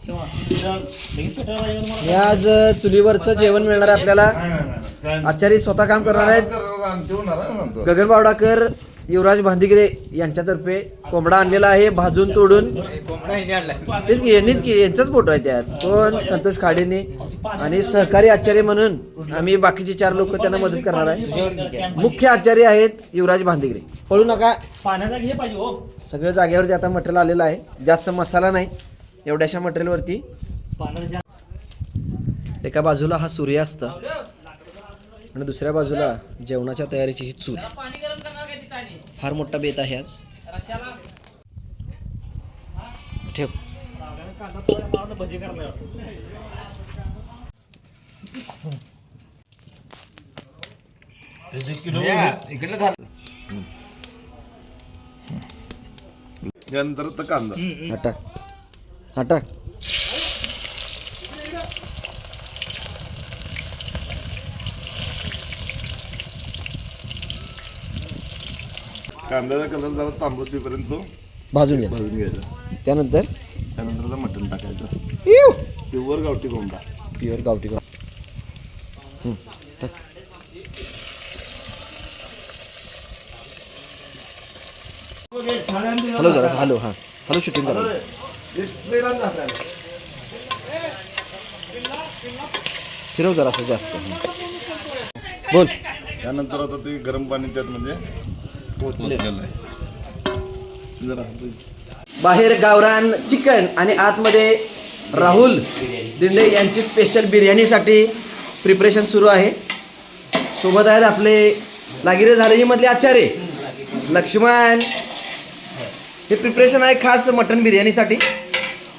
हे आज चुलीवरचं जेवण मिळणार आहे आपल्याला. आचारी स्वतः काम करणार आहेत. गगन बावडाकर, युवराज भांदिगिरे यांच्यातर्फे कोंबडा आणलेला आहे भाजून तोडून. तेच की यांचाच फोटो आहे त्यात. कोण? संतोष खाडेने. आणि सहकारी आचार्य म्हणून आम्ही बाकीचे 4 लोक त्यांना मदत करणार आहे. मुख्य आचार्य आहेत युवराज भांदिगिरे. पळू नका. सगळं जागेवरती आता मटेरियल आलेलं आहे. जास्त मसाला नाही एवढ्याशा मटेरियलवरती. एका बाजूला हा सूर्यास्त आणि दुसऱ्या बाजूला जेवणाच्या तयारीची ही चूल. फार मोठा बेत आहे आज. ठेव. त्यानंतर कांदा हाटा कांद्याचा कलर जरा तांबूस येईपर्यंत तो भाजून घ्यायचा. त्यानंतर मटण टाकायचं. प्युअर गावठी कोंबडा. प्युअर गावठी हॅलो जरा हॅलो. हां हॅलो. शूटिंग करा. फिरव जरा असं जास्त. बोल. त्यानंतर आता ते गरम पाणी त्यात म्हणजे जरा बाहेर गावरान चिकन आणि आतमध्ये राहुल दिंडे यांची स्पेशल बिर्याणीसाठी प्रिपरेशन सुरू आहे. सोबत आहेत आपले लागिरे झालेली मधले आचार्य लक्ष्मण. हे प्रिपरेशन आहे खास मटन बिर्याणीसाठी.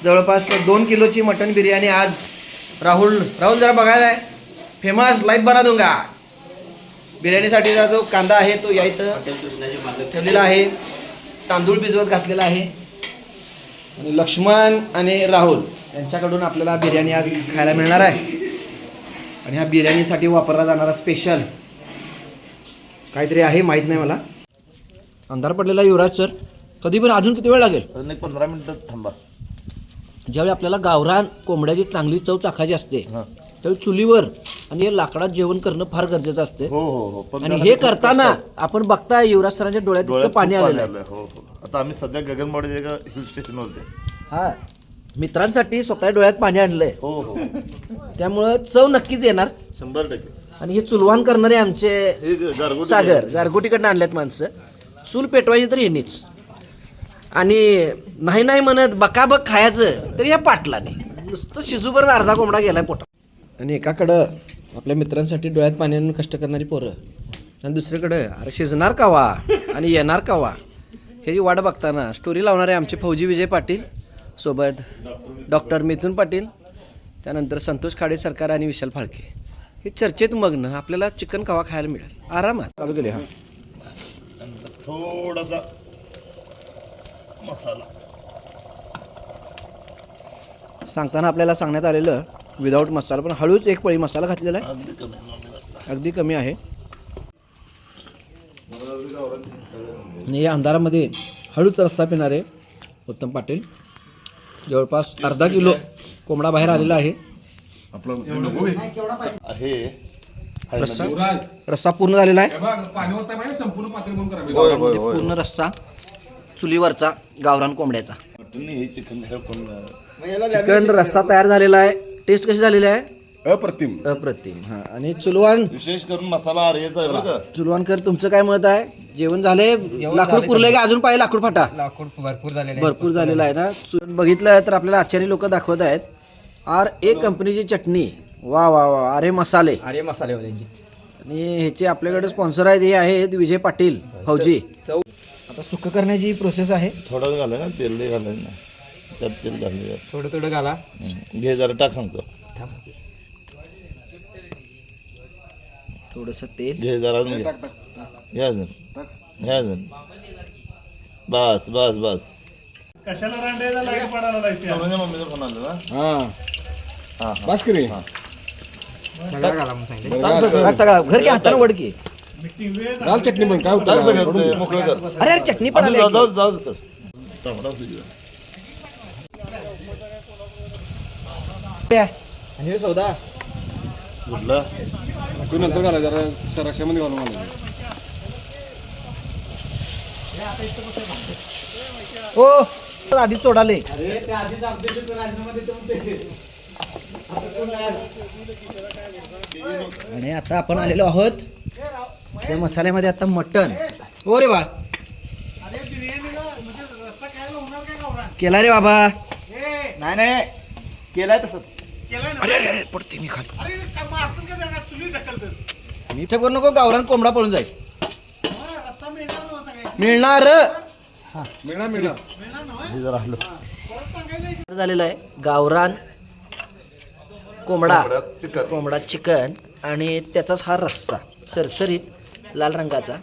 जवळपास 2 किलोची मटन बिर्याणी आज राहुल जरा बघायला आहे. फेमस लाईट बना दूंगा. बिर्याणीसाठीचा जो कांदा आहे तो या इथं ठेवलेला आहे. तांदूळ भिजवत घातलेला आहे. आणि लक्ष्मण आणि राहुल यांच्याकडून आपल्याला बिर्याणी आज खायला मिळणार आहे. आणि ह्या बिर्याणीसाठी वापरला जाणारा स्पेशल काहीतरी आहे, माहीत नाही मला. अंधार पडलेला युवराज सर. कधी पण अजून किती वेळ लागेल? 15 मिनिटं थांबा. ज्यावेळी आपल्याला गावरान कोंबड्याची चांगली चव चाखायची असते त्यावेळी चुलीवर आणि हे लाकडात जेवण करणं फार गरजेचं असते. आणि हे करताना आपण बघताय युवराज सरांच्या डोळ्यात इतकं पाणी आलेलं आहे. आता आम्ही सध्या गगनबावड्याच्या हिल स्टेशन होते. हा, मित्रांसाठी स्वतः डोळ्यात पाणी आणलंय. हो. त्यामुळं चव नक्कीच येणार 100%. आणि हे चुलवान करणारे आमचे सागर गारगोटीकडनं आणल्यात माणसं. चूल पेटवायची तरी ह्यांनीच. आणि नाही म्हणत बकाबक खायचं तरी या पाटलाने नुसतं शिजूबर अर्धा कोंबडा गेलाय पोटात. आणि एकाकडं आपल्या मित्रांसाठी डोळ्यात पाणी आणून कष्ट करणारी पोरं आणि दुसरीकडं अरे शिजणार कावा आणि येणार कावा हे वाट बघताना स्टोरी लावणारे आमचे फौजी विजय पाटील, सोबत डॉक्टर मिथुन पाटील, त्यानंतर संतोष खाडे सरकार आणि विशाल फाळके. हे चर्चेत मग्न. आपल्याला चिकन कावा खायला मिळेल आरामात. चालू केले. हा, थोडासा मसाला सांगताना आपल्याला सांगण्यात आलेलं विदाऊट मसाला, पण हळूच एक पळी मसाला घातलेला आहे. अगदी कमी आहे. आणि या अंधारामध्ये हळूच रस्ता पिणारे उत्तम पाटील. जवळपास अर्धा किलो कोंबडा बाहेर आलेला आहे. रस्सा पूर्ण झालेला आहे. पूर्ण रस्सा चुलीवरचा गावरान कोंबड्याचा. चिकन रस्सा तयार झालेला आहे. टेस्ट कशी झालेली आहे? अप्रतिम. हा, आणि चुलवान विशेष करून मसाला चुलवानकर तुमचं काय मत आहे? जेवण झाले? लाकूड पुरले का अजून पाहिजे? लाकूड फाटा लाकूड भरपूर झालेला आहे ना. बघितलं तर आपल्याला आचार्य लोक दाखवत आहेत. RA कंपनीची चटणी. वा वा वा. आरे मसाले. आणि ह्याचे आपल्याकडे स्पॉन्सर आहेत. हे आहेत विजय पाटील फौजी. आता सुक्क करण्याची प्रोसेस आहे. थोडं घालाय ना, तेल घालाय ना, त्यात तेल घालले थोडं घाला. घे जरा टाक सांगतो. थोडंसं तेल घे जरा बस बस बस. कशाला मम्मीचा फोन आला ना. बस करी. सगळा घर की हाताने वडकी. लाल चटणी पण काय होतं मोकळं कर. अरे चटणी पण आली. आणि हे सौदा कुठलं तू नंतर घालायचं जरा रश्यामध्ये घालून घालायचं. हो आधीच सोडाले आणि आता आपण आलेलो आहोत त्या मसाल्यामध्ये आता मटण. हो रे बा केला रे बाबा. नाही केलाय तसं. अरे अरे पडते मी खाली. मी इथे करू नको गावरान कोंबडा पळून जाईल. मिळणार झालेलं आहे गावरान कोंबडा चिकन आणि त्याचाच हा रस्सा सरसरीत लाल रंगाचा.